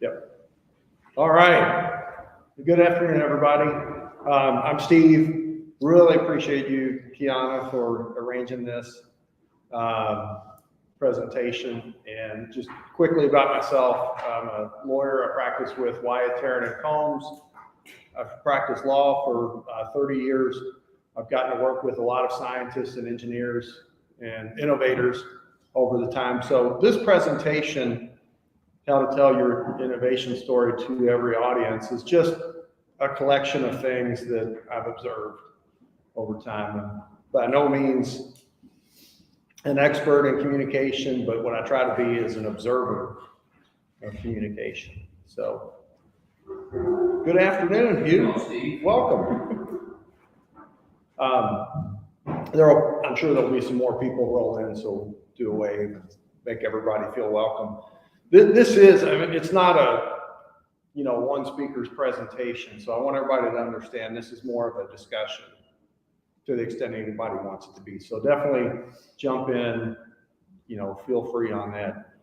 Yep. All right. Good afternoon, everybody. I'm Steve. Really appreciate you, Kiana, for arranging this presentation. And just quickly about myself, I'm a lawyer. I practice with Wyatt, Tarrant & Combs. I've practiced law for 30 years. I've gotten to work with a lot of scientists and engineers and innovators over the time. So this presentation, how to tell your innovation story to every audience, is just a collection of things that I've observed over time. And by no means an expert in communication, but what I try to be is an observer of communication. So, good afternoon, Hugh. Welcome. I'm sure there'll be some more people roll in, so do a wave and make everybody feel welcome. This is, I mean, it's not a, one speaker's presentation. So I want everybody to understand this is more of a discussion to the extent anybody wants it to be. So definitely jump in, feel free on that.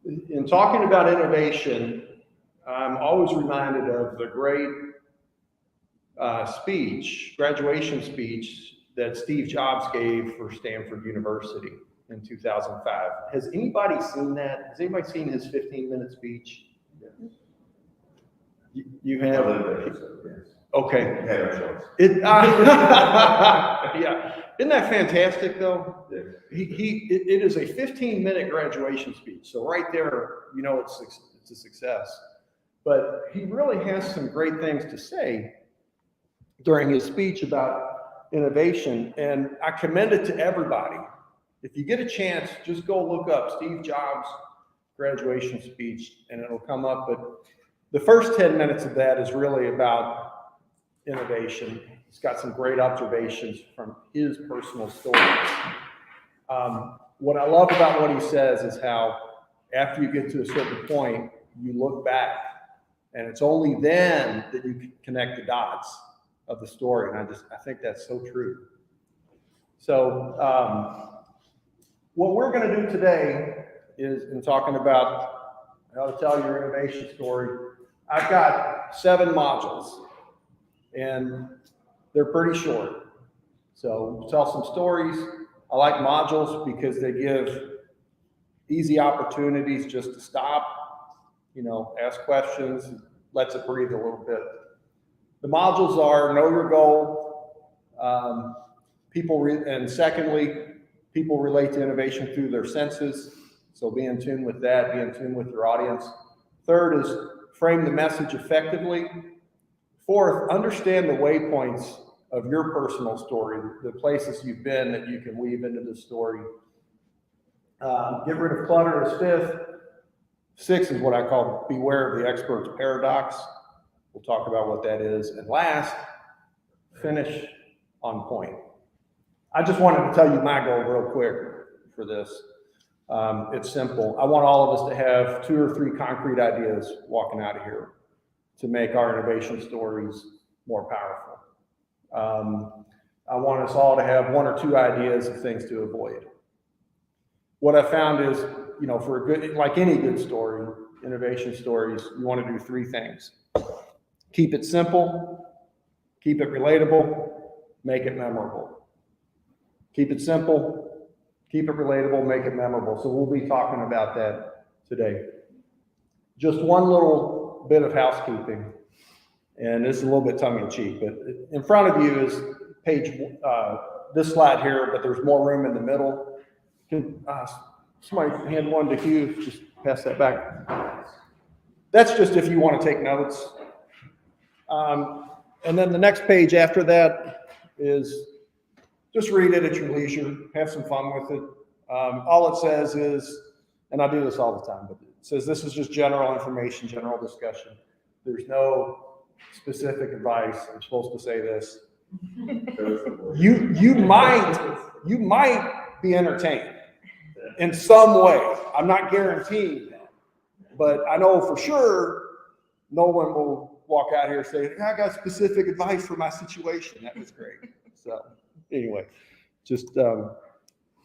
In talking about innovation, I'm always reminded of the great graduation speech that Steve Jobs gave for Stanford University in 2005. Has anybody seen that? Has anybody seen his 15-minute speech? You have? Okay. Yeah. Isn't that fantastic, though? Yeah. It is a 15-minute graduation speech. So right there, it's a success. But he really has some great things to say during his speech about innovation. And I commend it to everybody. If you get a chance, just go look up Steve Jobs' graduation speech and it'll come up. But the first 10 minutes of that is really about innovation. He's got some great observations from his personal story. What I love about what he says is how after you get to a certain point, you look back and it's only then that you can connect the dots of the story. And I think that's so true. So what we're going to do today is in talking about how to tell your innovation story. I've got 7 modules and they're pretty short. So we'll tell some stories. I like modules because they give easy opportunities just to stop, ask questions, lets it breathe a little bit. The modules are know your goal, and secondly, people relate to innovation through their senses. So be in tune with that, be in tune with your audience. Third is frame the message effectively. Fourth, understand the waypoints of your personal story, the places you've been that you can weave into the story. Get rid of clutter is 5th. 6th is what I call beware of the expert's paradox. We'll talk about what that is. And last, finish on point. I just wanted to tell you my goal real quick for this. It's simple. I want all of us to have 2 or 3 concrete ideas walking out of here to make our innovation stories more powerful. I want us all to have 1 or 2 ideas of things to avoid. What I found is, for a good, like any good story, innovation stories, you want to do 3 things. Keep it simple, keep it relatable, make it memorable. Keep it simple, keep it relatable, make it memorable. So we'll be talking about that today. Just one little bit of housekeeping, and this is a little bit tongue-in-cheek, but in front of you is this slide here, but there's more room in the middle. Can somebody hand one to Hugh? Just pass that back. That's just if you want to take notes. And then the next page after that is just read it at your leisure, have some fun with it. All it says is, and I do this all the time, but it says this is just general information, general discussion. There's no specific advice. I'm supposed to say this. You might be entertained in some way. I'm not guaranteeing that, but I know for sure no one will walk out here and say, I got specific advice for my situation. That was great. So anyway, just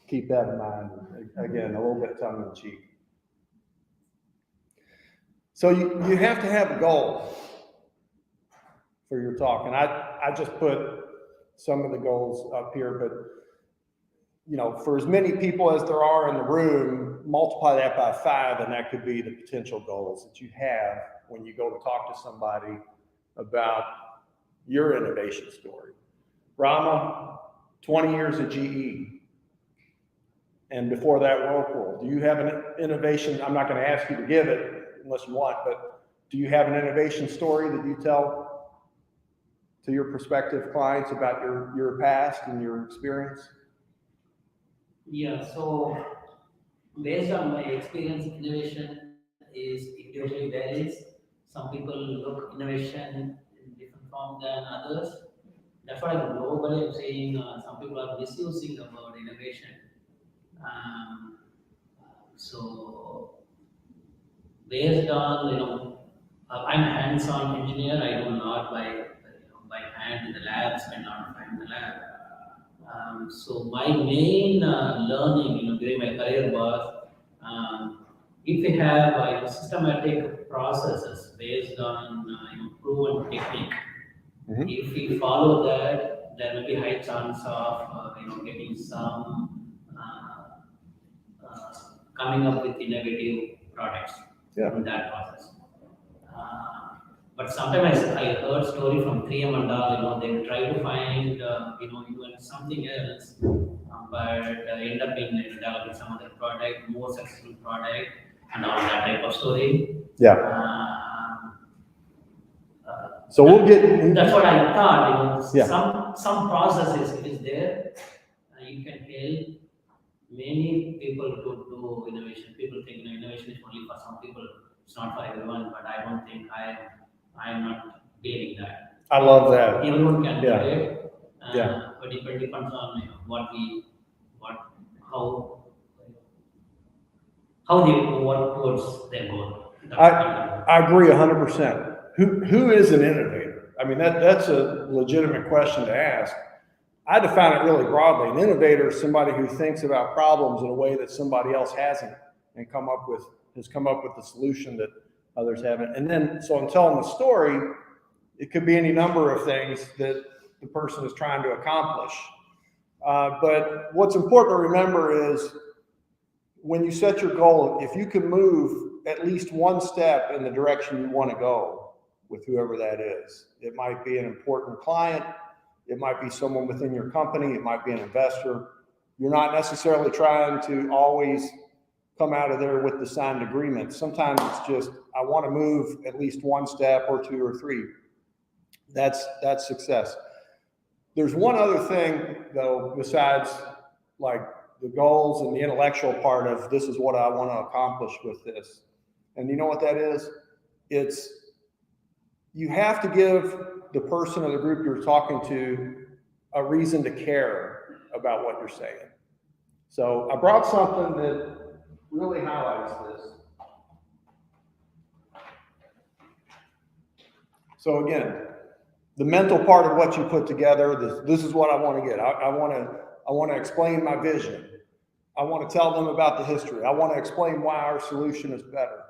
keep that in mind. Again, a little bit tongue in cheek. So you have to have a goal for your talk. And I just put some of the goals up here, but for as many people as there are in the room, multiply that by 5, and that could be the potential goals that you have when you go to talk to somebody about your innovation story. Rama, 20 years at GE, and before that, Whirlpool. Do you have an innovation? I'm not going to ask you to give it unless you want, but do you have an innovation story that you tell to your prospective clients about your past and your experience? Yeah, so based on my experience, innovation is individually varies. Some people look innovation in different form than others. That's why globally I'm saying some people are misusing about innovation. Um, so based on I'm a hands-on engineer. I do not by hand in the lab, spend a lot of time in the lab. So my main learning, during my career was if we have systematic processes based on proven technique. Mm-hmm. If we follow that, there will be high chance of getting some coming up with innovative products in that process. But sometimes I heard story from 3M and all, they try to find, even something else, but end up in developing some other product, more successful product, and all that type of story. Yeah. So we'll get. That's what I thought. Yeah. Some process is there. You can help many people to do innovation. People think innovation is only for some people. It's not for everyone. But I don't think I'm not believing that. I love that. Everyone can do Yeah. it. Yeah. But it depends on how they work towards their goal. I agree 100%. Who is an innovator? I mean, that's a legitimate question to ask. I define it really broadly. An innovator is somebody who thinks about problems in a way that somebody else hasn't and has come up with the solution that others haven't. And then, so in telling the story, it could be any number of things that the person is trying to accomplish. But what's important to remember is when you set your goal, if you can move at least one step in the direction you want to go with whoever that is, it might be an important client, it might be someone within your company, it might be an investor. You're not necessarily trying to always come out of there with the signed agreement. Sometimes it's just, I want to move at least one step or 2 or 3. That's success. There's one other thing though, besides like the goals and the intellectual part of this is what I want to accomplish with this. And you know what that is? It's, you have to give the person or the group you're talking to a reason to care about what you're saying. So I brought something that really highlights this. So again, the mental part of what you put together, this is what I want to get. I want to explain my vision. I want to tell them about the history. I want to explain why our solution is better.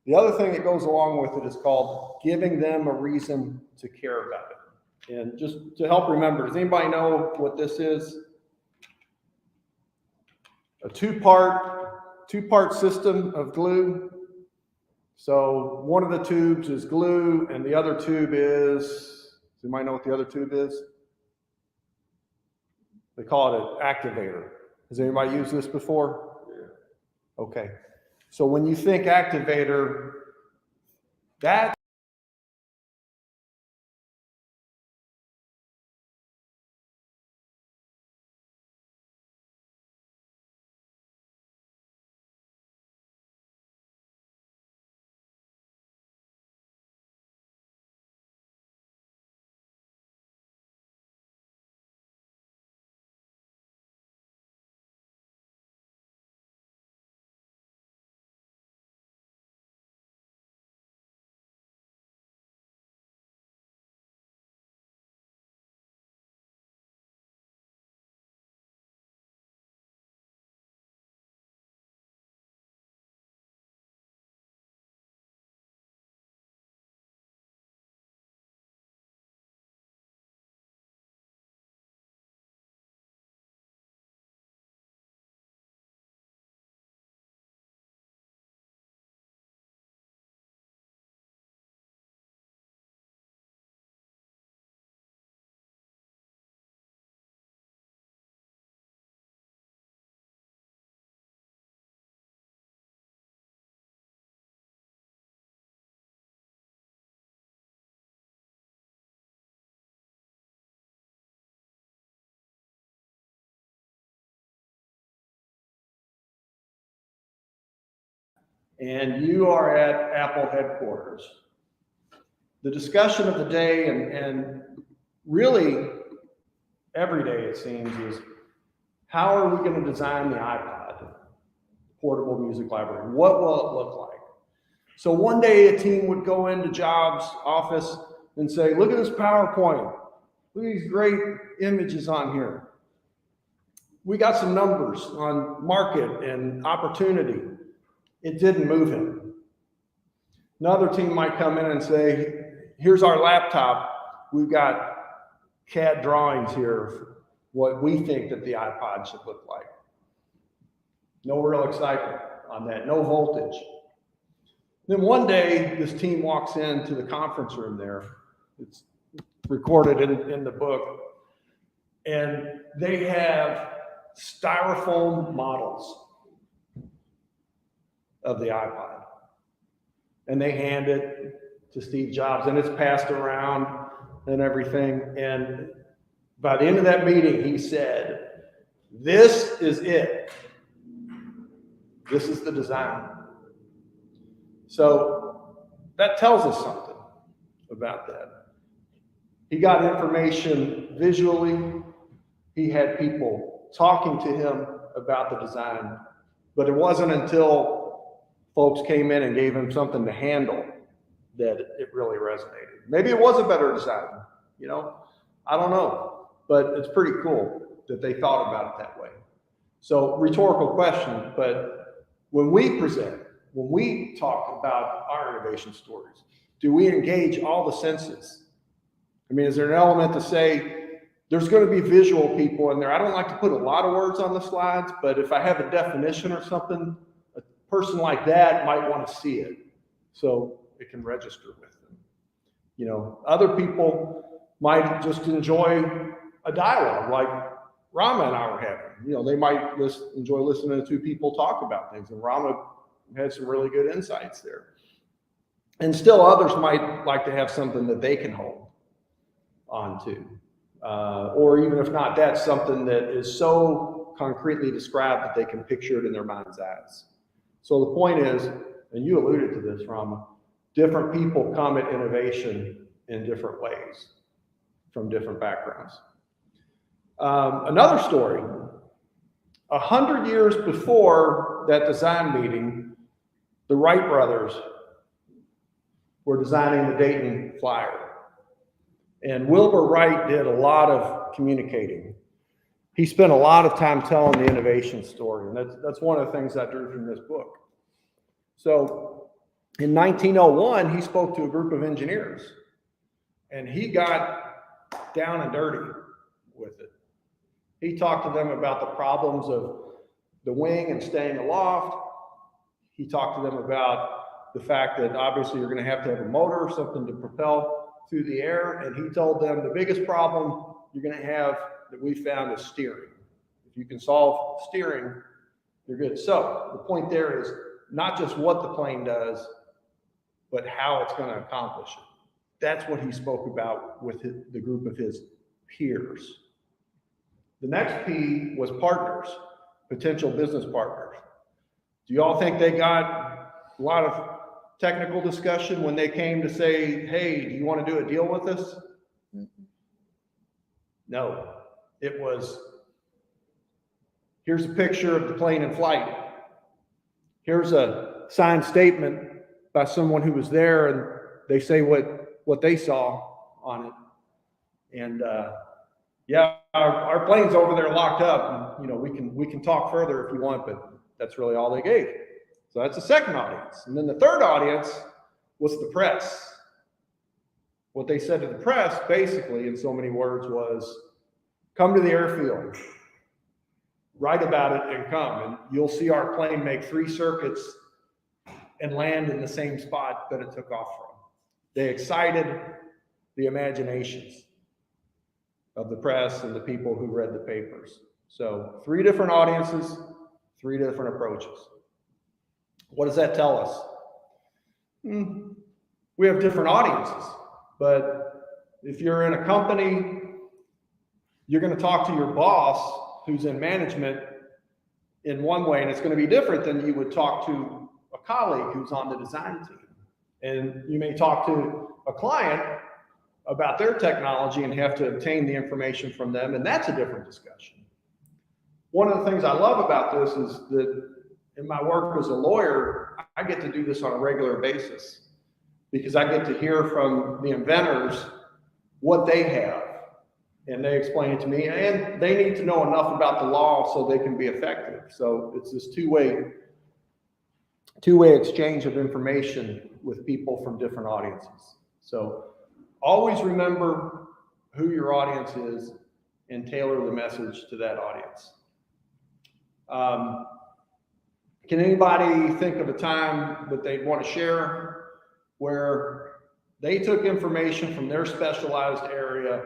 The other thing that goes along with it is called giving them a reason to care about it. And just to help remember, does anybody know what this is? A two-part system of glue. So one of the tubes is glue and the other tube is, does anybody know what the other tube is? They call it an activator. Has anybody used this before? Yeah. Okay. So when you think activator, that and you are at Apple headquarters. The discussion of the day, and really every day it seems, is how are we going to design the iPod, portable music library? What will it look like? So one day a team would go into Jobs' office and say, look at this PowerPoint. Look at these great images on here. We got some numbers on market and opportunity. It didn't move him. Another team might come in and say, here's our laptop. We've got CAD drawings here of what we think that the iPod should look like. No real excitement on that, no voltage. Then one day, this team walks into the conference room there. It's recorded in the book. And they have styrofoam models of the iPod. And they hand it to Steve Jobs, and it's passed around and everything. And by the end of that meeting, he said, this is it. This is the design. So that tells us something about that. He got information visually. He had people talking to him about the design, but it wasn't until folks came in and gave him something to handle that it really resonated. Maybe it was a better design, you know, I don't know, but it's pretty cool that they thought about it that way. So rhetorical question, but when we present, when we talk about our innovation stories, do we engage all the senses? I mean, is there an element to say, there's going to be visual people in there? I don't like to put a lot of words on the slides, but if I have a definition or something, a person like that might want to see it so it can register with them. You know, other people might just enjoy a dialogue like Rama and I were having. You know, they might enjoy listening to two people talk about things, and Rama had some really good insights there. And still others might like to have something that they can hold on to. Or even if not that, something that is so concretely described that they can picture it in their mind's eyes. So the point is, and you alluded to this, Rama, different people come at innovation in different ways from different backgrounds. Another story, 100 years before that design meeting, the Wright brothers were designing the Dayton Flyer. And Wilbur Wright did a lot of communicating. He spent a lot of time telling the innovation story, and that's one of the things I drew from this book. So in 1901, he spoke to a group of engineers, and he got down and dirty with it. He talked to them about the problems of the wing and staying aloft. He talked to them about the fact that obviously you're going to have a motor, something to propel through the air. And he told them the biggest problem you're going to have that we found is steering. If you can solve steering, you're good. So the point there is not just what the plane does, but how it's going to accomplish it. That's what he spoke about with the group of his peers. The next P was partners, potential business partners. Do you all think they got a lot of technical discussion when they came to say, hey, do you want to do a deal with us? No, it was, here's a picture of the plane in flight. Here's a signed statement by someone who was there, and they say what they saw on it. And yeah, our plane's over there locked up, and you know, we can talk further if you want, but that's really all they gave. So that's the second audience. And then the third audience was the press. What they said to the press, basically, in so many words, was come to the airfield, write about it, and come. And you'll see our plane make 3 circuits and land in the same spot that it took off from. They excited the imaginations of the press and the people who read the papers. So 3 different audiences, 3 different approaches. What does that tell us? We have different audiences, but if you're in a company, you're going to talk to your boss who's in management in one way, and it's going to be different than you would talk to a colleague who's on the design team. And you may talk to a client about their technology and have to obtain the information from them, and that's a different discussion. One of the things I love about this is that in my work as a lawyer, I get to do this on a regular basis because I get to hear from the inventors what they have, and they explain it to me, and they need to know enough about the law so they can be effective. So it's this two-way exchange of information with people from different audiences. So always remember who your audience is and tailor the message to that audience. Can anybody think of a time that they'd want to share where they took information from their specialized area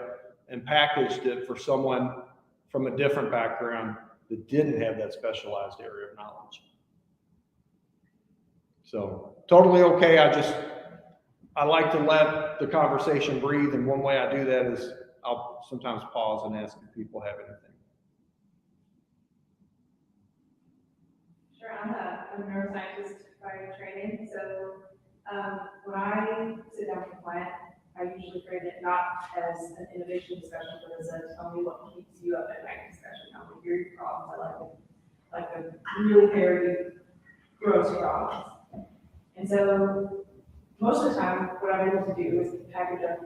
and packaged it for someone from a different background that didn't have that specialized area of knowledge? So totally okay. I like to let the conversation breathe, and one way I do that is I'll sometimes pause and ask if people have anything. Sure, I'm a neuroscientist by training, so when I sit down with a client, I usually frame it not as an innovation discussion, but as a tell me what keeps you up at night discussion. I want to hear your problems. I like the really hairy, gross problems. And so most of the time, what I'm able to do is package up,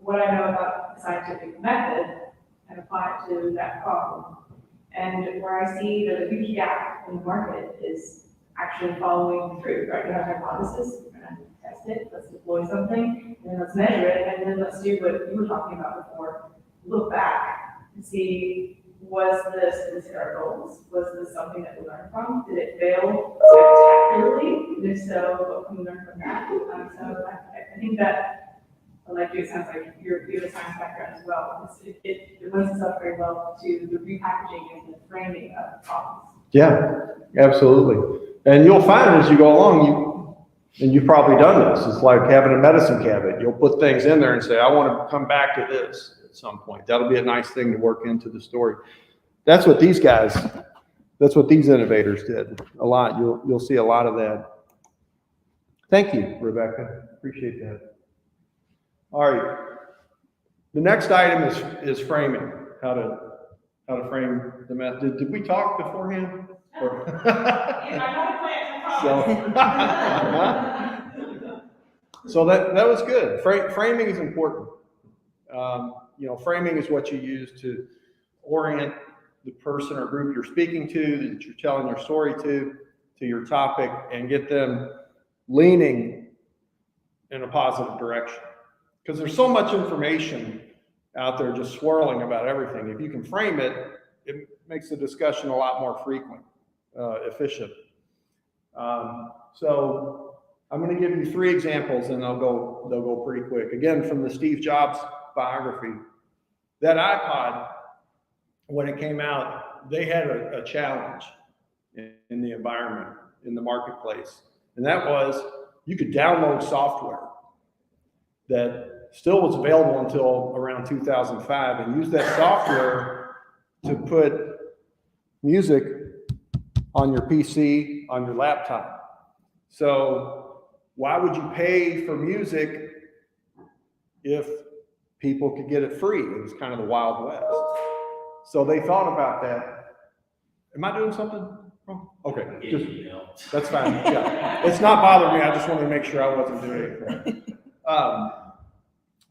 what I know about the scientific method and apply it to that problem. And where I see that a huge gap in the market is actually following through, right? You have a hypothesis, we're gonna test it, let's deploy something, and then let's measure it, and then let's do what you were talking about before. Look back and see, was this hit our goals? Was this something that we learned from? Did it fail spectacularly? And if so, what can we learn from that? So I think that, like you, it sounds like you have a science background as well. It lends itself very well to the repackaging and the framing of problems. Yeah, absolutely. And you'll find as you go along, and you've probably done this, it's like having a medicine cabinet. You'll put things in there and say, I want to come back to this at some point. That'll be a nice thing to work into the story. That's what these innovators did a lot. You'll see a lot of that. Thank you, Rebecca. Appreciate that. All right. The next item is framing, how to frame the method. Did we talk beforehand? Or? So that was good. Framing is important. Framing is what you use to orient the person or group you're speaking to, that you're telling your story to your topic, and get them leaning in a positive direction. Because there's so much information out there just swirling about everything. If you can frame it, it makes the discussion a lot more frequent, efficient. So I'm going to give you 3 examples, and they'll go pretty quick. Again, from the Steve Jobs biography, that iPod, when it came out, they had a challenge in the environment, in the marketplace, and that was you could download software that still was available until around 2005, and use that software to put music on your PC, on your laptop. So why would you pay for music if people could get it free? It was kind of the Wild West. So they thought about that. Am I doing something wrong? Okay, that's fine. Yeah, it's not bothering me. I just wanted to make sure I wasn't doing it correct.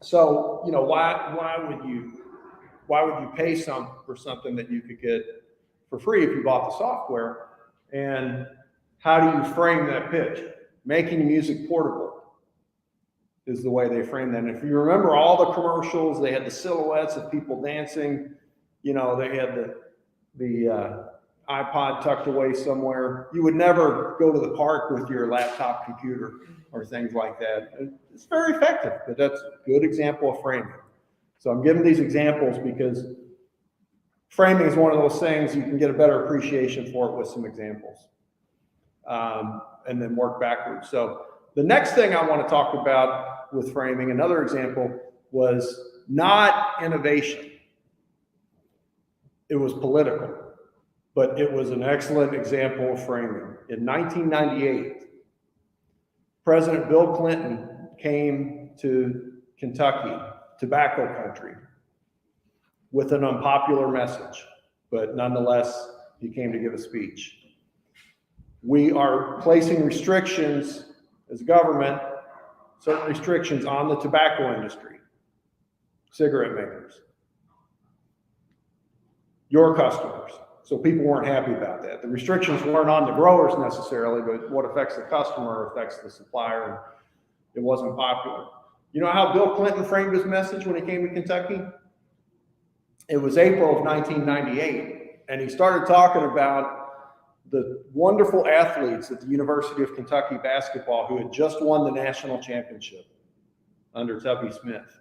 So why would you pay for something that you could get for free if you bought the software? And how do you frame that pitch? Making music portable is the way they frame that. And if you remember all the commercials, they had the silhouettes of people dancing. They had the iPod tucked away somewhere. You would never go to the park with your laptop computer or things like that. It's very effective, but that's a good example of framing. So I'm giving these examples because framing is one of those things you can get a better appreciation for it with some examples, and then work backwards. So the next thing I want to talk about with framing, another example, was not innovation. It was political, but it was an excellent example of framing. In 1998, President Bill Clinton came to Kentucky, tobacco country, with an unpopular message, but nonetheless, he came to give a speech. We are placing restrictions as a government, certain restrictions on the tobacco industry, cigarette makers, your customers. So people weren't happy about that. The restrictions weren't on the growers necessarily, but what affects the customer affects the supplier, and it wasn't popular. You know how Bill Clinton framed his message when he came to Kentucky? It was April of 1998, and he started talking about the wonderful athletes at the University of Kentucky basketball who had just won the national championship under Tubby Smith.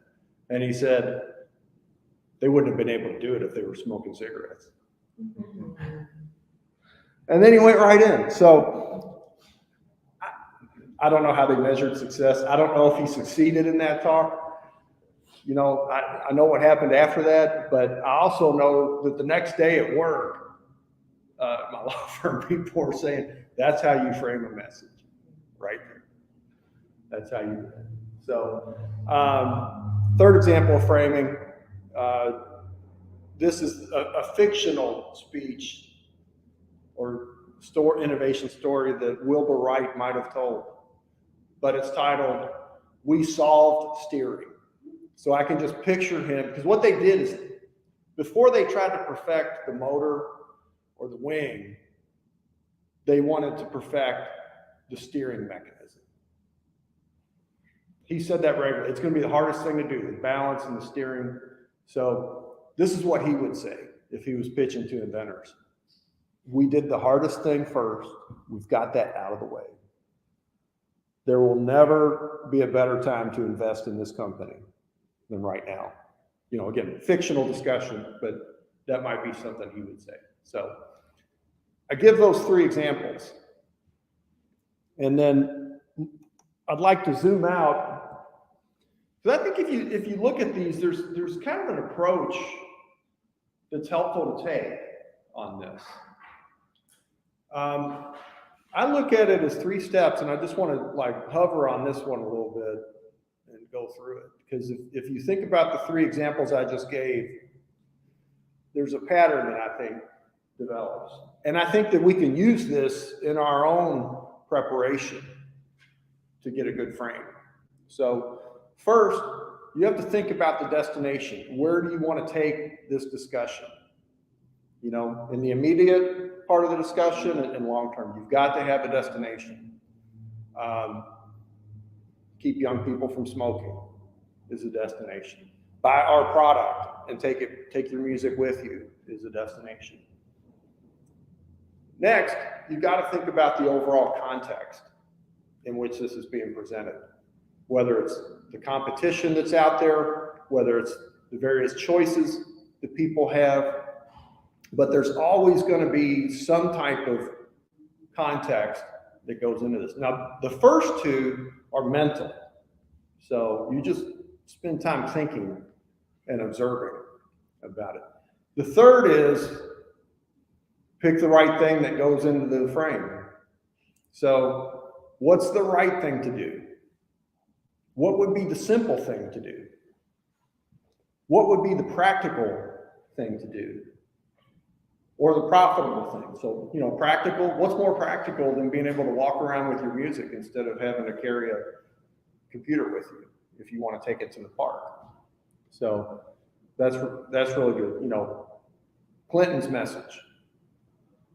And he said they wouldn't have been able to do it if they were smoking cigarettes. And then he went right in. So I don't know how they measured success. I don't know if he succeeded in that talk. You know, I know what happened after that, but I also know that the next day at work, my law firm people were saying, that's how you frame a message, right there. That's how you. So, third example of framing, this is a fictional speech or innovation story that Wilbur Wright might have told, but it's titled, "We Solved Steering." So I can just picture him, because what they did is, before they tried to perfect the motor or the wing, they wanted to perfect the steering mechanism. He said that regularly. It's going to be the hardest thing to do, the balance and the steering. So this is what he would say if he was pitching to inventors. We did the hardest thing first. We've got that out of the way. There will never be a better time to invest in this company than right now. You know, again, fictional discussion, but that might be something he would say. So I give those three examples. And then I'd like to zoom out. Because I think if you look at these, there's kind of an approach that's helpful to take on this. I look at it as 3 steps, and I just want to like hover on this one a little bit and go through it. Because if you think about the 3 examples I just gave, there's a pattern that I think develops. And I think that we can use this in our own preparation to get a good frame. So first, you have to think about the destination. Where do you want to take this discussion? You know, in the immediate part of the discussion and long term, you've got to have a destination. Keep young people from smoking is a destination. Buy our product and take your music with you is a destination. Next, you've got to think about the overall context in which this is being presented, whether it's the competition that's out there, whether it's the various choices that people have, but there's always going to be some type of context that goes into this. Now, the first 2 are mental. So you just spend time thinking and observing about it. The third is pick the right thing that goes into the frame. So what's the right thing to do? What would be the simple thing to do? What would be the practical thing to do? Or the profitable thing? So, you know, practical, what's more practical than being able to walk around with your music instead of having to carry a computer with you if you want to take it to the park? So that's really good. You know, Clinton's message,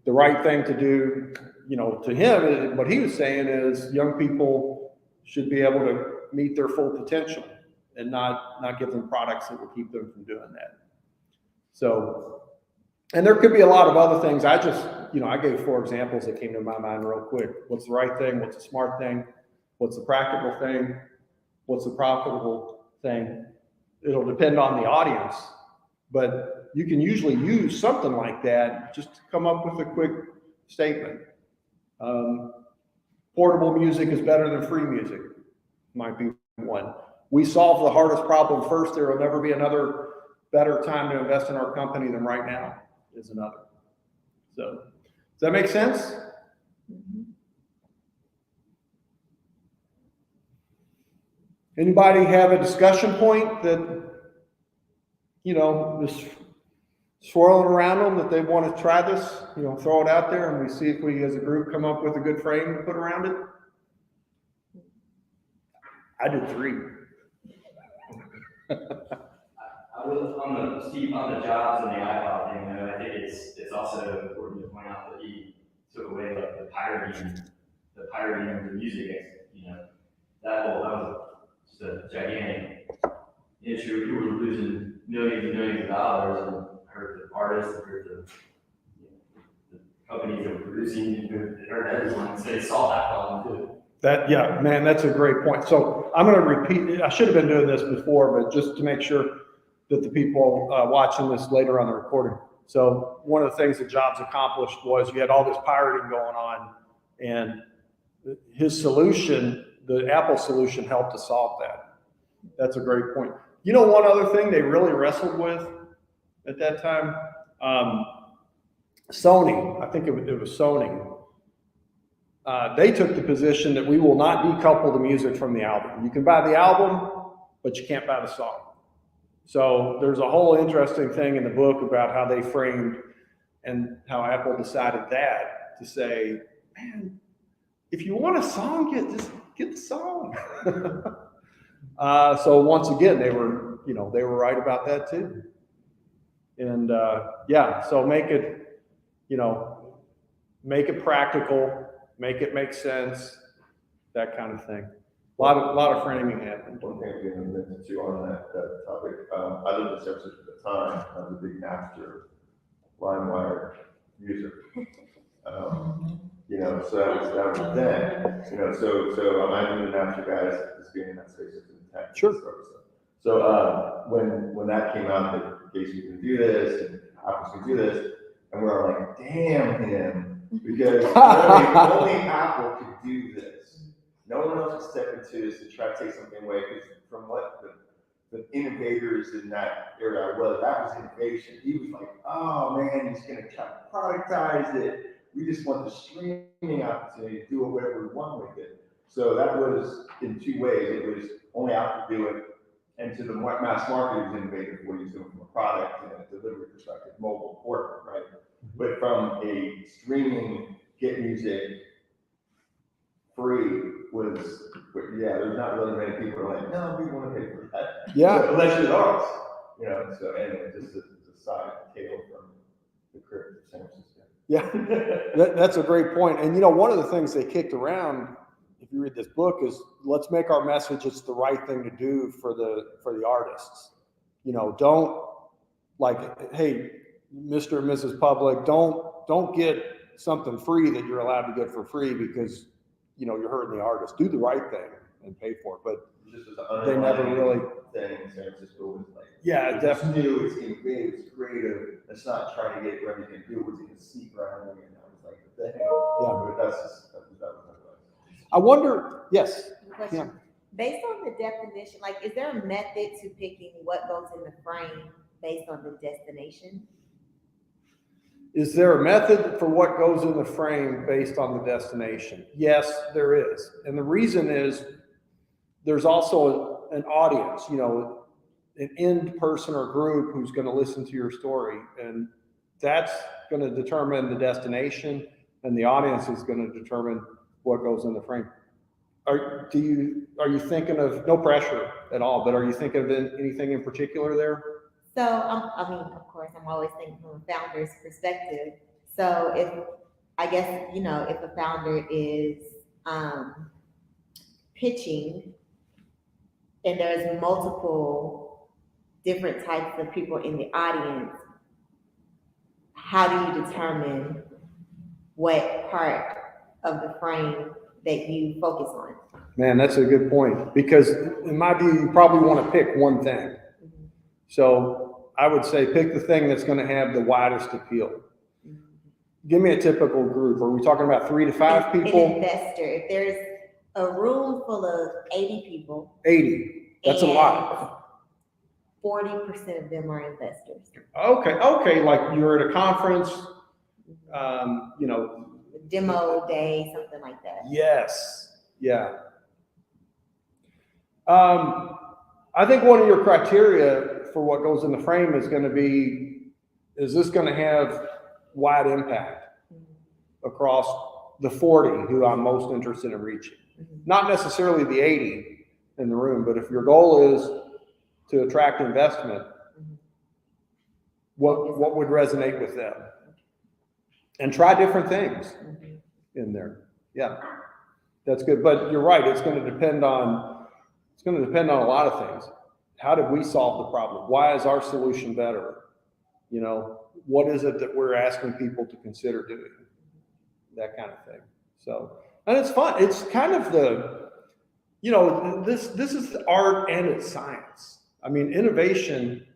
the right thing to do, you know, to him, what he was saying is young people should be able to meet their full potential and not give them products that will keep them from doing that. So, and there could be a lot of other things. I gave 4 examples that came to my mind real quick. What's the right thing? What's the smart thing? What's the practical thing? What's the profitable thing? It'll depend on the audience, but you can usually use something like that just to come up with a quick statement. Portable music is better than free music, might be one. We solve the hardest problem first. There will never be another better time to invest in our company than right now is another. So, does that make sense? Anybody have a discussion point that, is swirling around them that they want to try this? Throw it out there and we see if we as a group come up with a good frame to put around it. I did 3. I was on the jobs and the iPod thing, though. I think it's also important to point out that he took away like the pirating of the music. That was just a gigantic issue. People were losing millions and millions of dollars, and hurt the artists, and hurt the companies that were producing, it hurt everyone. So they saw that problem too. That's a great point. So I'm going to repeat it. I should have been doing this before, but just to make sure that the people watching this later on the recording. So one of the things that Jobs accomplished was you had all this pirating going on, and his solution, the Apple solution, helped to solve that. That's a great point. One other thing they really wrestled with at that time, Sony, I think it was Sony. They took the position that we will not decouple the music from the album. You can buy the album, but you can't buy the song. So there's a whole interesting thing in the book about how they framed and how Apple decided that to say, man, if you want a song, just get the song. So once again, they were right about that too. And so make it practical, make it make sense, that kind of thing. A lot of framing happened. One thing we mentioned too on that topic, I lived in San Francisco at the time. I was a big Napster, LimeWire user. So that was then. So I'm not even the Napster guys, just being in that space of tech. Sure. So when that came out, that Casey can do this and Apple's can do this, and we're like, damn him, because only Apple could do this. No one else could step into this and try to take something away, because from what the innovators in that era was, that was innovation. He was like, oh man, he's gonna try to productize it. We just want the streaming opportunity to do whatever we want with it. So that was in 2 ways. It was only Apple could do it, and to the mass market, it was innovative what he was doing from a product and a delivery perspective, mobile portable, right? But from a streaming, get music free was, there's not really many people who are like, no, we want to pay for that. Yeah. So, unless you're ours, so anyway, just a side tale from the career of San Francisco. Yeah, that's a great point. And one of the things they kicked around, if you read this book, is let's make our message it's the right thing to do for the artists. Don't like, hey, Mr. and Mrs. Public, don't get something free that you're allowed to get for free because you're hurting the artist. Do the right thing and pay for it. But they never really thing in San Francisco was like, definitely. It's innovative, it's creative. It's not trying to get whatever you can do. It's going to sneak around and that was like the thing. But that was my advice. I wonder. Yes. Question. Yeah. Based on the definition, is there a method to picking what goes in the frame based on the destination? Is there a method for what goes in the frame based on the destination? Yes, there is. And the reason is there's also an audience, an end person or group who's going to listen to your story. And that's going to determine the destination, and the audience is going to determine what goes in the frame. Are you thinking of, no pressure at all, but are you thinking of anything in particular there? So, of course, I'm always thinking from a founder's perspective. So if a founder is pitching and there's multiple different types of people in the audience, how do you determine what part of the frame that you focus on? Man, that's a good point, because in my view, you probably want to pick one thing. Mm-hmm. So I would say pick the thing that's going to have the widest appeal. Mm-hmm. Give me a typical group. Are we talking about 3 to 5 people? An investor. If there's a room full of 80 people. 80. That's a lot. 40% of them are investors. Okay. Like you're at a conference You know, Demo day, something like that. yes, yeah. I think one of your criteria for what goes in the frame is gonna be, is this gonna have wide impact across the 40 who I'm most interested in reaching? Not necessarily the 80 in the room, but if your goal is to attract investment, what would resonate with them? And try different things in there. Yeah, that's good. But you're right, it's gonna depend on a lot of things. How did we solve the problem? Why is our solution better? You know, what is it that we're asking people to consider doing? That kind of thing. So, and it's fun. It's kind of the, you know, this is art and it's science. I mean, innovation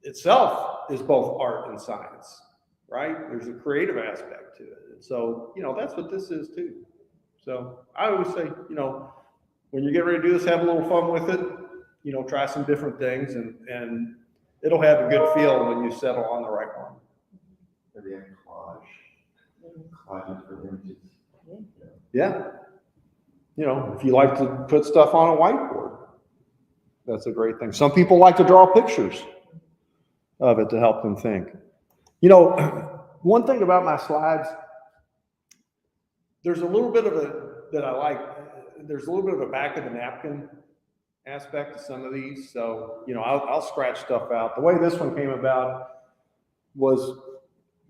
itself is both art and science, right? There's a creative aspect to it. And so, you know, that's what this is too. So I always say, you know, when you get ready to do this, have a little fun with it, you know, try some different things and it'll have a good feel when you settle on the right one. Maybe a collage for images. Yeah. You know, if you like to put stuff on a whiteboard, that's a great thing. Some people like to draw pictures of it to help them think. You know, one thing about my slides, there's a little bit of there's a little bit of a back of the napkin aspect to some of these. So, you know, I'll scratch stuff out. The way this one came about wasn't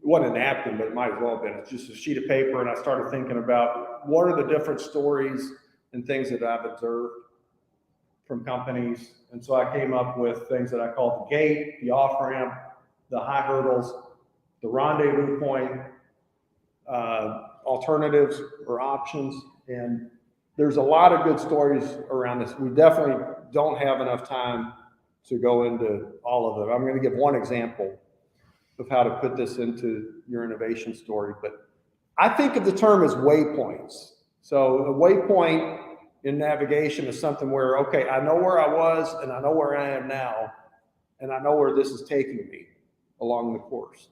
a napkin, but it might as well have been. It's just a sheet of paper, and I started thinking about what are the different stories and things that I've observed from companies. And so I came up with things that I call the gate, the off-ramp, the high hurdles, the rendezvous point, alternatives or options. And there's a lot of good stories around this. We definitely don't have enough time to go into all of them. I'm going to give one example of how to put this into your innovation story, but I think of the term as waypoints. So a waypoint in navigation is something where, okay, I know where I was and I know where I am now, and I know where this is taking me along the course.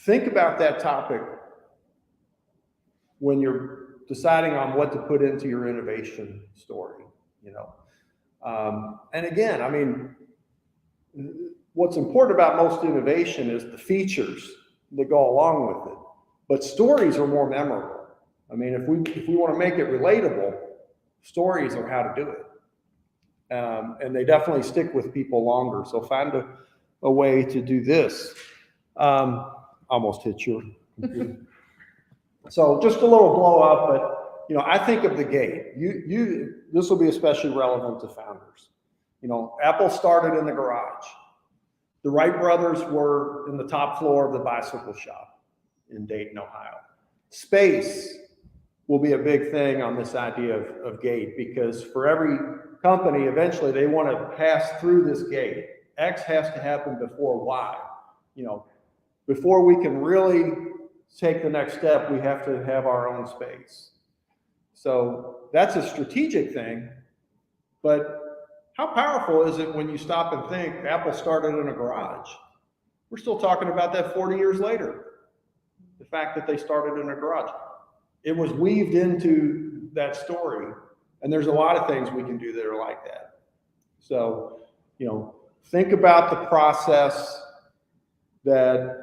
Think about that topic when you're deciding on what to put into your innovation story, you know. And again, I mean, what's important about most innovation is the features that go along with it, but stories are more memorable. I mean, if we want to make it relatable, stories are how to do it. And they definitely stick with people longer. So find a way to do this. Almost hit your computer. So just a little blow up, but you know, I think of the gate. This will be especially relevant to founders. You know, Apple started in the garage. The Wright brothers were in the top floor of the bicycle shop in Dayton, Ohio. Space will be a big thing on this idea of gate, because for every company, eventually they want to pass through this gate. X has to happen before Y. You know, before we can really take the next step, we have to have our own space. So that's a strategic thing, but how powerful is it when you stop and think Apple started in a garage? We're still talking about that 40 years later. The fact that they started in a garage. It was weaved into that story. And there's a lot of things we can do that are like that. So, you know, think about the process that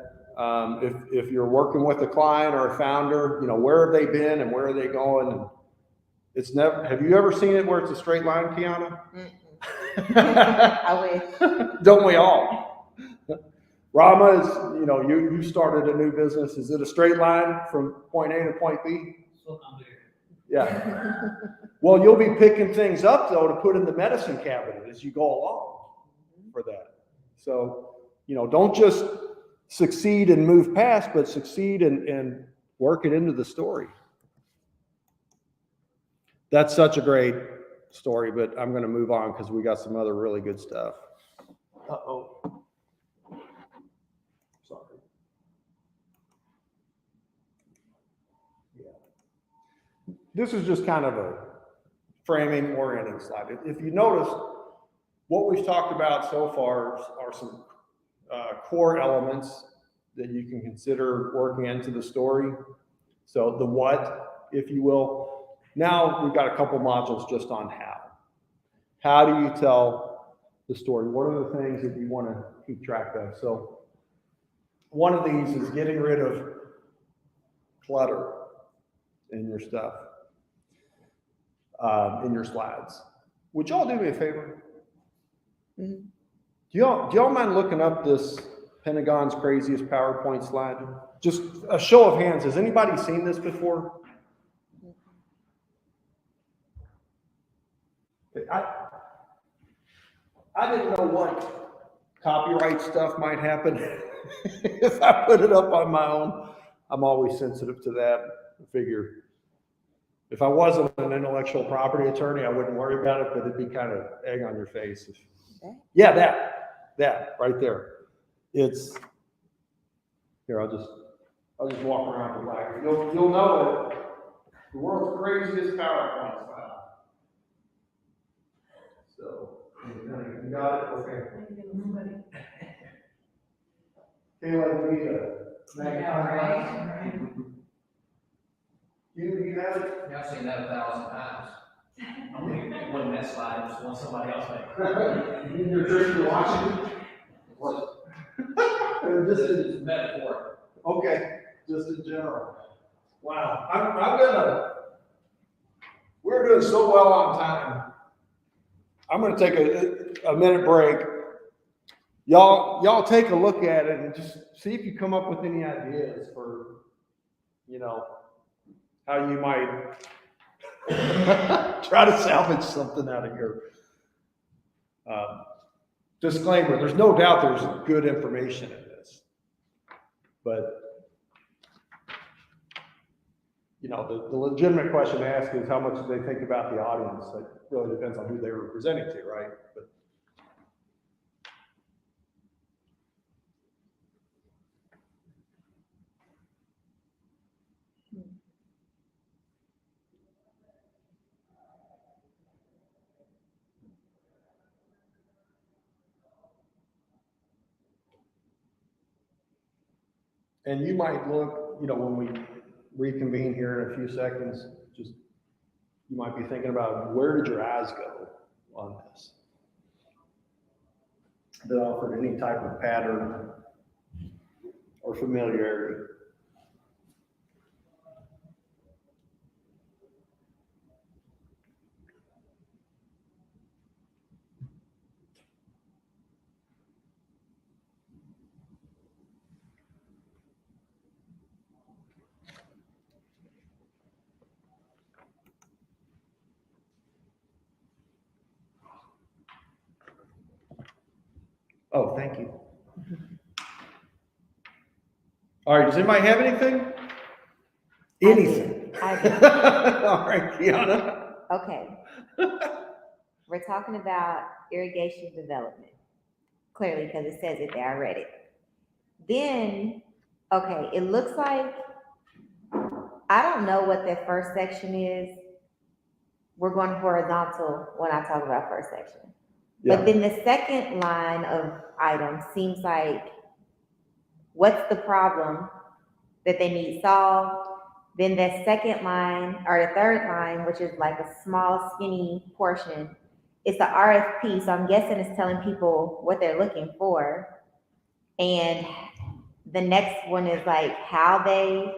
if you're working with a client or a founder, you know, where have they been and where are they going? And it's never, have you ever seen it where it's a straight line, Kiana? I wish. Don't we all? Rama is, you know, you started a new business. Is it a straight line from point A to point B? So complicated. Yeah. Well, you'll be picking things up though to put in the medicine cabinet as you go along for that. So, you know, don't just succeed and move past, but succeed and work it into the story. That's such a great story, but I'm going to move on because we got some other really good stuff. Uh-oh. Sorry. Yeah. This is just kind of a framing orienting slide. If you notice, what we've talked about so far are some core elements that you can consider working into the story. So the what, if you will. Now we've got a couple modules just on how. How do you tell the story? What are the things that you want to keep track of? So one of these is getting rid of clutter in your stuff, in your slides. Would y'all do me a favor? Mhm. Do y'all mind looking up this Pentagon's craziest PowerPoint slide? Just a show of hands. Has anybody seen this before? I didn't know what copyright stuff might happen if I put it up on my own. I'm always sensitive to that. I figure if I wasn't an intellectual property attorney, I wouldn't worry about it, but it'd be kind of egg on your face. Yeah, that right there. It's here. I'll just walk around the lag. You'll know it. The world's craziest PowerPoint slide. So you got it. Okay. Kayla, you need a magnifying glass. You have it. Yeah, I've seen that 1,000 times. I'm gonna pick one of that slide, just want somebody else to You need your trick to watching. This is metaphor. Okay, just in general. Wow, we're doing so well on time. I'm gonna take a minute break. Y'all take a look at it and just see if you come up with any ideas for, how you might try to salvage something out of here. Disclaimer, there's no doubt there's good information in this, but the legitimate question to ask is how much do they think about the audience? That really depends on who they were presenting to, right? But and you might look, when we reconvene here in a few seconds, you might be thinking about where did your eyes go on this? That offered any type of pattern or familiarity. Oh, thank you. All right, does anybody have anything? Anything? I do. All right, Kiana. Okay. We're talking about irrigation development. Clearly, because it says it there, I read it. Then, okay, it looks like, I don't know what that first section is. We're going horizontal when I talk about first section. But then the second line of items seems like, what's the problem that they need solved? Then the second line, or the third line, which is like a small, skinny portion, it's the RFP. So I'm guessing it's telling people what they're looking for. And the next one is like how they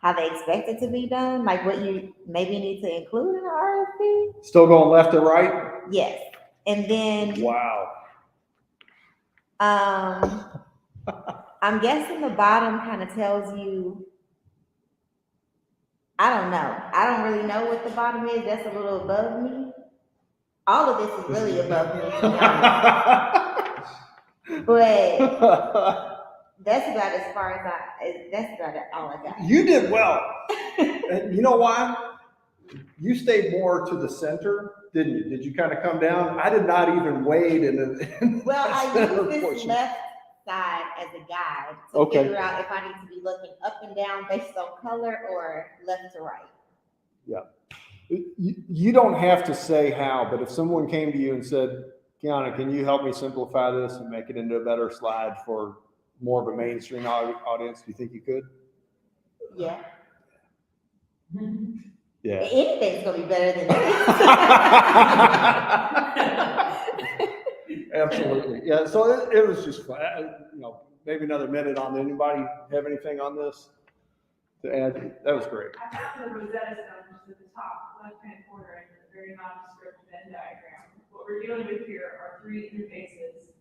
expect it to be done, like what you maybe need to include in the RFP. Still going left to right? Yes. And then Wow. I'm guessing the bottom kind of tells you, I don't know. I don't really know what the bottom is. That's a little above me. All of this is really above me, to be honest. But that's about as far as that's about all I got. You did well. And you know why? You stayed more to the center, didn't you? Did you kind of come down? I did not even wade in the Well, I center use this portion. left side as a guide to Okay. figure out if I need to be looking up and down based on color or left to right. You don't have to say how, but if someone came to you and said, Kiana, can you help me simplify this and make it into a better slide for more of a mainstream audience, do you think you could? Yeah. Yeah. Anything's gonna be better than this. Absolutely. Yeah. So it was just fun. Maybe another minute on. Anybody have anything on this to add? That was great. I found the Rosetta Stone just at the top left-hand corner in the very nondescript Venn diagram. What we're dealing with here are three interfaces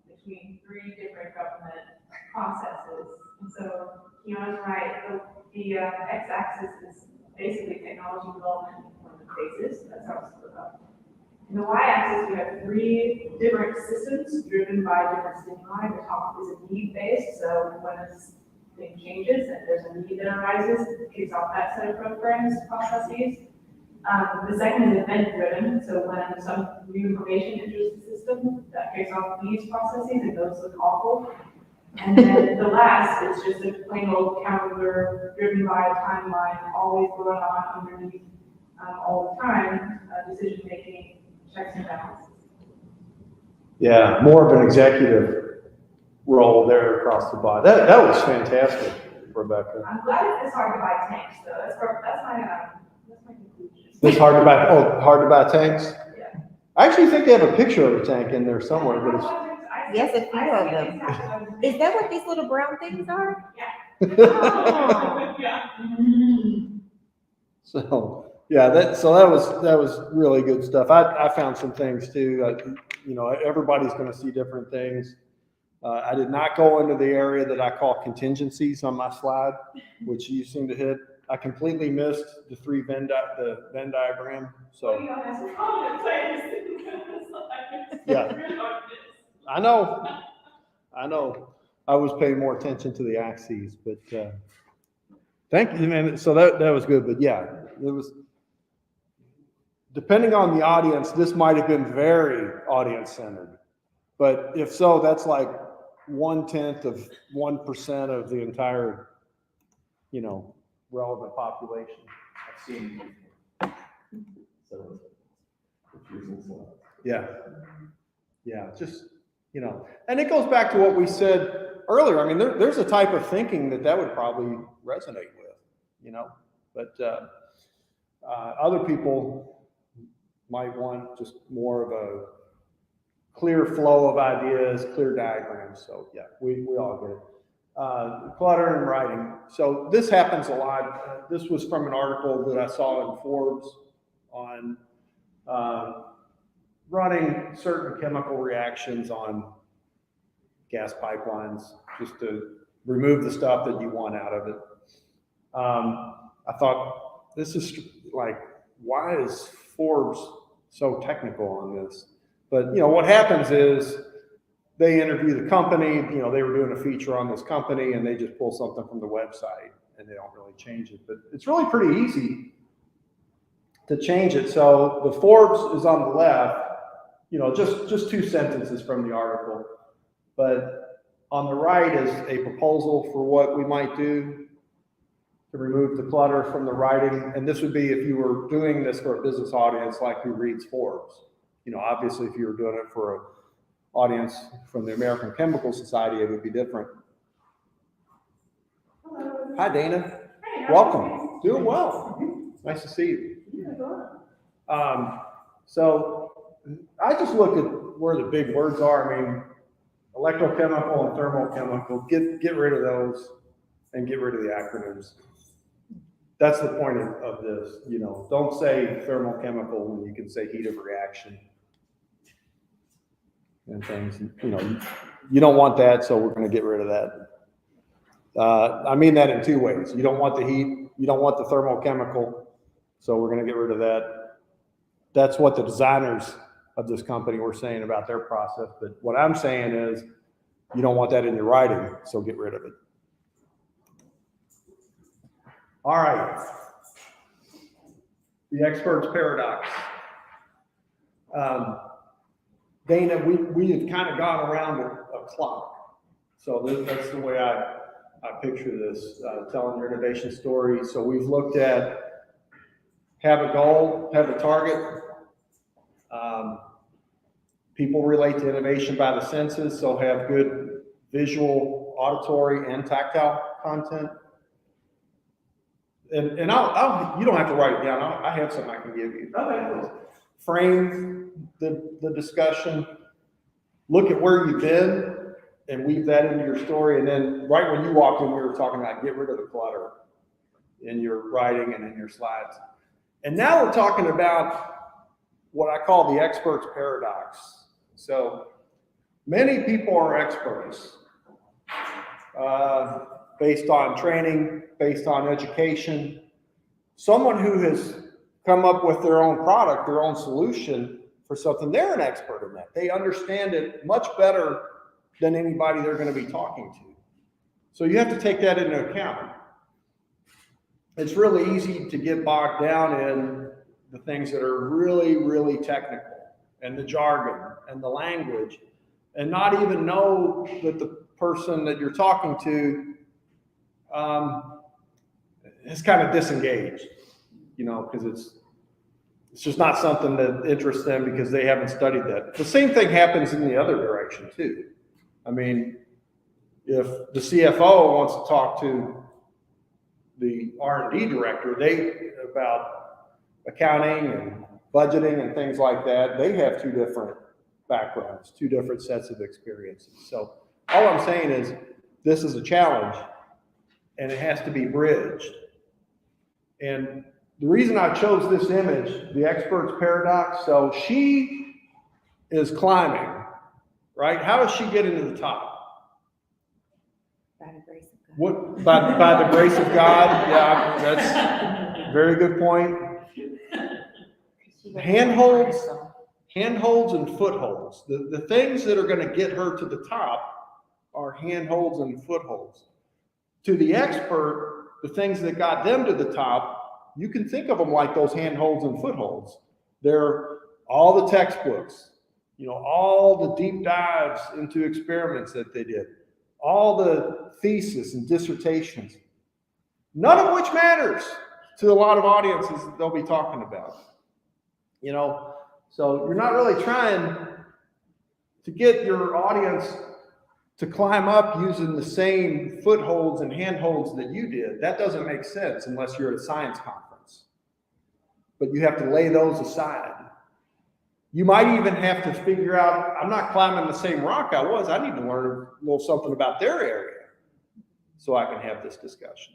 between three different government processes. And so, Keon's right, the x-axis is basically technology development phases. That's how it's split up. In the y-axis, we have three different systems driven by different stimuli. The top is a need-based, so when a thing changes and there's a need that arises, it kicks off that set of programs, processes. The second is event-driven, so when some new information enters the system, that kicks off these processes, and those look awful. And then the last is just a plain old calendar driven by a timeline, always going on underneath all the time, decision-making, checks and balances. Yeah, more of an executive role there across the body. That was fantastic, Rebecca. I'm glad it's hard to buy tanks, though. That's my conclusion. It's hard to buy tanks? Yeah. I actually think they have a picture of a tank in there somewhere, but it's. Yes, a few of them. Is that what these little brown things are? Oh. So, yeah, that was really good stuff. I found some things too. Everybody's going to see different things. I did not go into the area that I call contingencies on my slide, which you seem to hit. I completely missed the Venn diagram. So, yeah, I know. I was paying more attention to the axes, but thank you, man. So that was good. But yeah, it was. Depending on the audience, this might have been very audience-centered. But if so, that's like 1/10 of 1% of the entire, relevant population. I've seen so confusing stuff. Yeah. Yeah, just, and it goes back to what we said earlier. I mean, there's a type of thinking that would probably resonate with, but other people might want just more of a clear flow of ideas, clear diagrams. So yeah, we all get it. Clutter and writing. So this happens a lot. This was from an article that I saw in Forbes on running certain chemical reactions on gas pipelines just to remove the stuff that you want out of it. I thought, this is like, why is Forbes so technical on this? But, what happens is they interview the company, they were doing a feature on this company and they just pull something from the website and they don't really change it. But it's really pretty easy to change it. So the Forbes is on the left, just 2 sentences from the article. But on the right is a proposal for what we might do to remove the clutter from the writing. And this would be if you were doing this for a business audience like who reads Forbes. Obviously, if you were doing it for an audience from the American Chemical Society, it would be different. Hello. Hi, Dana. Hey, Welcome. Doing well. Nice to see you. So I just look at where the big words are. I mean, electrochemical and thermochemical, get rid of those and get rid of the acronyms. That's the point of this, don't say thermochemical when you can say heat of reaction and things, you don't want that, so we're going to get rid of that. I mean that in 2 ways. You don't want the heat, you don't want the thermochemical, so we're going to get rid of that. That's what the designers of this company were saying about their process, but what I'm saying is you don't want that in your writing, so get rid of it. All right. The expert's paradox. Dana, we have kind of gone around a clock. So that's the way I picture this, telling your innovation story. So we've looked at have a goal, have a target. People relate to innovation by the senses, so have good visual, auditory, and tactile content. And you don't have to write it down. I have something I can give you. Frame the discussion, look at where you've been and weave that into your story. And then right when you walked in, we were talking about get rid of the clutter in your writing and in your slides. And now we're talking about what I call the expert's paradox. So many people are experts based on training, based on education. Someone who has come up with their own product, their own solution for something, they're an expert in that. They understand it much better than anybody they're going to be talking to. So you have to take that into account. It's really easy to get bogged down in the things that are really, really technical and the jargon and the language and not even know that the person that you're talking to is kind of disengaged, because it's just not something that interests them because they haven't studied that. The same thing happens in the other direction too. I mean, if the CFO wants to talk to the R&D director, about accounting and budgeting and things like that, they have two different backgrounds, two different sets of experiences. So all I'm saying is this is a challenge and it has to be bridged. And the reason I chose this image, the expert's paradox, so she is climbing, right? How does she get into the top? By the grace of God. What, by the grace of God? Yeah, that's a very good point. Handholds and footholds. The things that are going to get her to the top are handholds and footholds. To the expert, the things that got them to the top, you can think of them like those handholds and footholds. They're all the textbooks, all the deep dives into experiments that they did, all the thesis and dissertations, none of which matters to a lot of audiences that they'll be talking about. So you're not really trying to get your audience to climb up using the same footholds and handholds that you did. That doesn't make sense unless you're at a science conference. But you have to lay those aside. You might even have to figure out, I'm not climbing the same rock I was. I need to learn a little something about their area so I can have this discussion.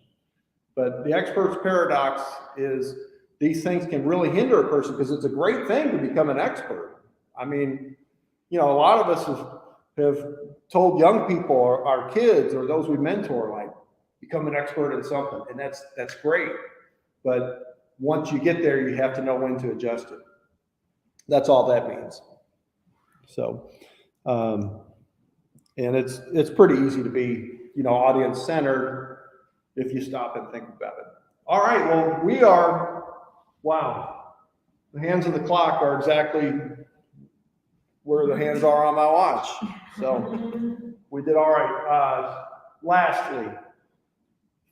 But the expert's paradox is these things can really hinder a person because it's a great thing to become an expert. I mean, a lot of us have told young people or our kids or those we mentor, like, become an expert in something. And that's great. But once you get there, you have to know when to adjust it. That's all that means. So, and it's pretty easy to be, audience centered if you stop and think about it. All right. Well, wow. The hands of the clock are exactly where the hands are on my watch. So we did all right. Lastly,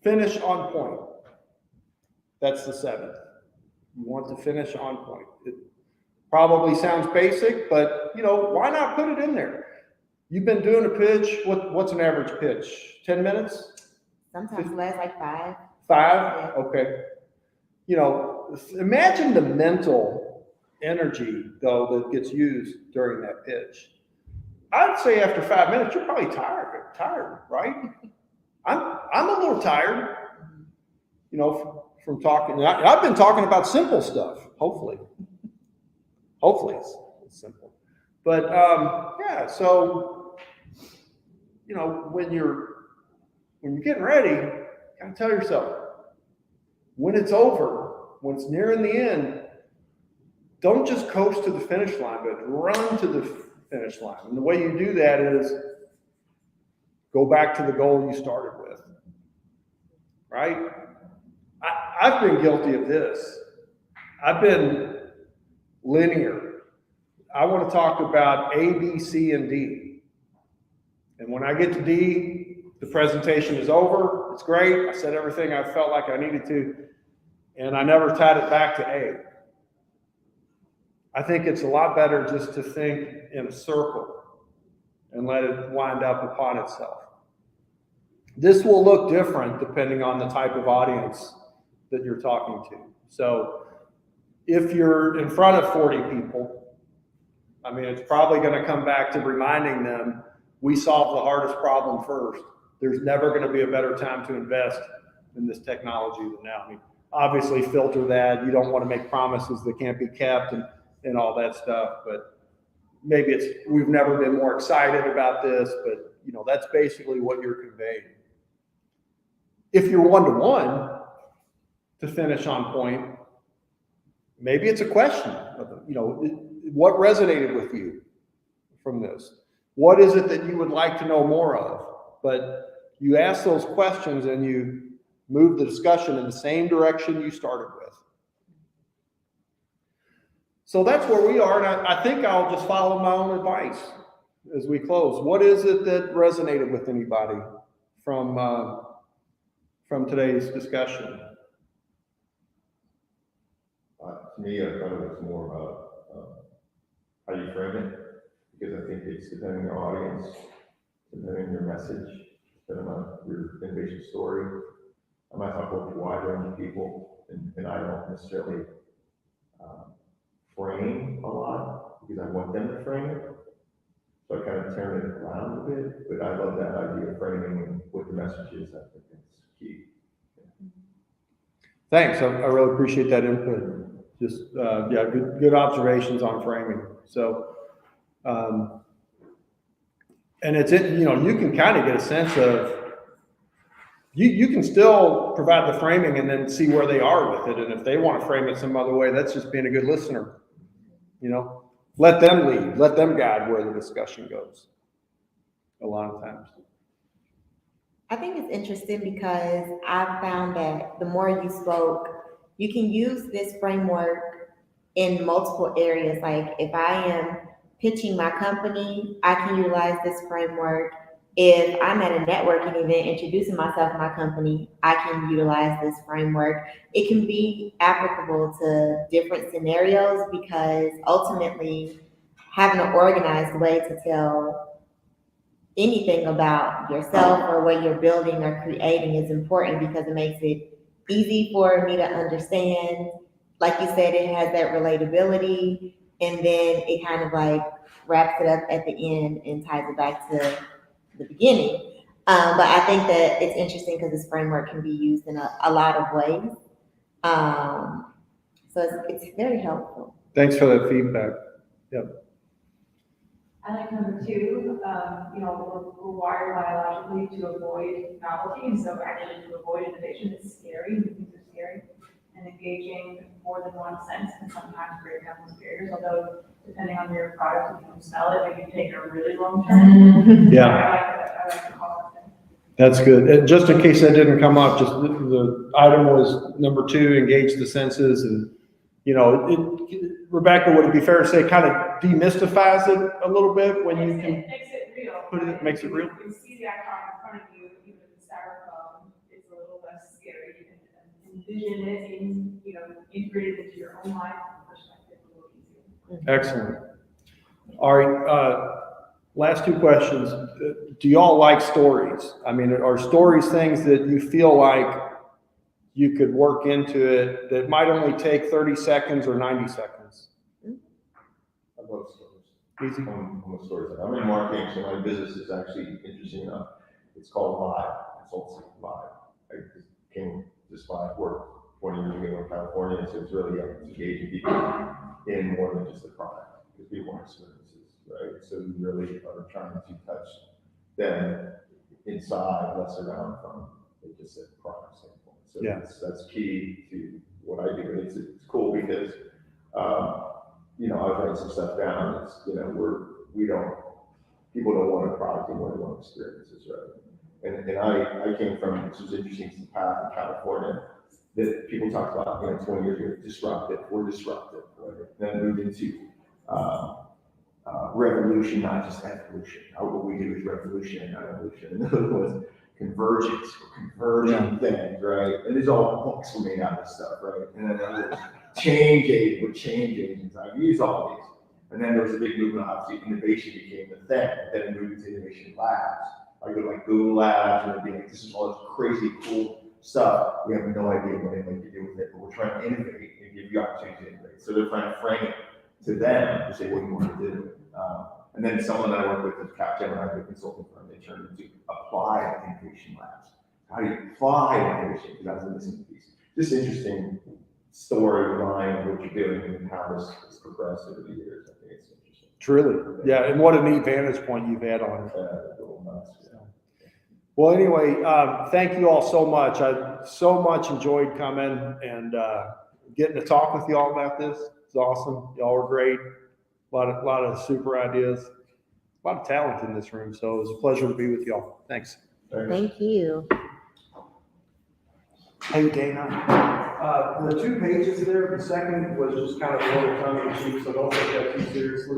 finish on point. That's the 7th. You want to finish on point. It probably sounds basic, but why not put it in there? You've been doing a pitch. What's an average pitch? 10 minutes? Sometimes less, like 5. 5? Okay. Imagine the mental energy, though, that gets used during that pitch. I'd say after 5 minutes, you're probably tired, right? I'm a little tired, from talking. I've been talking about simple stuff, hopefully. Hopefully it's simple. But, so, when you're getting ready, you gotta tell yourself, when it's over, when it's nearing the end, don't just coast to the finish line, but run to the finish line. And the way you do that is go back to the goal you started with, right? I've been guilty of this. I've been linear. I want to talk about A, B, C, and D. And when I get to D, the presentation is over. It's great. I said everything I felt like I needed to, and I never tied it back to A. I think it's a lot better just to think in a circle and let it wind up upon itself. This will look different depending on the type of audience that you're talking to. So if you're in front of 40 people, I mean, it's probably going to come back to reminding them, we solved the hardest problem first. There's never going to be a better time to invest in this technology than now. I mean, obviously filter that. You don't want to make promises that can't be kept and all that stuff, but maybe we've never been more excited about this, but you know, that's basically what you're conveying. If you're one-to-one, to finish on point, maybe it's a question of, you know, what resonated with you from this? What is it that you would like to know more of? But you ask those questions and you move the discussion in the same direction you started with. So that's where we are, and I think I'll just follow my own advice as we close. What is it that resonated with anybody from today's discussion? To me, I thought it was more about how you frame it, because I think it's depending on your audience, depending on your message, depending on your innovation story. I might talk with a wide range of people, and I don't necessarily frame a lot because I want them to frame it. So I kind of turn it around a bit, but I love that idea of framing and what the message is. I think it's key. Thanks, I really appreciate that input. Just, yeah, good observations on framing. So, and it's, you know, you can kind of get a sense of, you can still provide the framing and then see where they are with it. And if they want to frame it some other way, that's just being a good listener. You know, let them lead, let them guide where the discussion goes a lot of times. I think it's interesting because I found that the more you spoke, you can use this framework in multiple areas. Like if I am pitching my company, I can utilize this framework. If I'm at a networking event introducing myself and my company, I can utilize this framework. It can be applicable to different scenarios because ultimately having an organized way to tell anything about yourself or what you're building or creating is important because it makes it easy for me to understand. Like you said, it has that relatability, and then it kind of like wraps it up at the end and ties it back to the beginning. But I think that it's interesting because this framework can be used in a lot of ways. So it's very helpful. Thanks for that feedback. Yep. I like number two, you know, we're wired biologically to avoid novelty, and so actually to avoid innovation is scary, things are scary, and engaging more than one sense can sometimes break down those barriers, although depending on your product, if you can sell it, it can take a really long term. Yeah. I like to call it. That's good. And just in case that didn't come up, just the item was number 2, engage the senses. And, you know, Rebecca, would it be fair to say kind of demystifies it a little bit when you can Makes it real. put it, makes it real? You can see the icon in front of you, even the styrofoam, it's a little less scary. You can envision it in, you know, integrated into your own life and perspective a little easier. Excellent. All right. Last 2 questions. Do y'all like stories? I mean, are stories things that you feel like you could work into it that might only take 30 seconds or 90 seconds? I love stories. Easy. I'm a storyteller. I'm in marketing, so my business is actually interesting enough. It's called Vibe. It's also Vibe. I came this Vibe work 20 years ago in California, so it's really engaging people in more than just the product, because people want experiences, right? So you really are trying to touch them inside, less around from just a product standpoint. So Yeah. that's key to what I do. It's cool because you know, I've written some stuff down. It's, you know, people don't want a product, they want experiences, right? And I came from, this was interesting, some path in California that people talked about, you know, 20 years ago, disruptive, we're disruptive, right? Then moved into revolution, not just evolution. What we do is revolution and not evolution. And the other was convergence, or converging things, right? And there's all books made out of this stuff, right? And then change agents. I've used all these. And then there was a big movement, obviously, innovation became the thing, but then it moved into innovation labs. I go to like Google Labs, and it'd be like, this is all this crazy cool stuff. We have no idea what anybody can do with it, but we're trying to innovate and give you opportunity to innovate. So they're trying to frame it to them to say, what do you want to do? And then someone that I work with is Capgemini, the consulting firm, they turned into applied innovation labs. How do you apply innovation? Because that was a missing piece. Just interesting storyline of what you're doing and how this has progressed over the years. I think it's interesting. Truly, yeah, and what a neat vantage point you've had on it. Little nuts, yeah. Well, anyway, thank you all so much. I so much enjoyed coming and getting to talk with you all about this. It's awesome. Y'all were great. A lot of super ideas, a lot of talent in this room. So it was a pleasure to be with y'all. Thanks. Thank you. Hey, Dana. The 2 pages there, the second was just kind of a little tongue in cheek, so don't take that too seriously.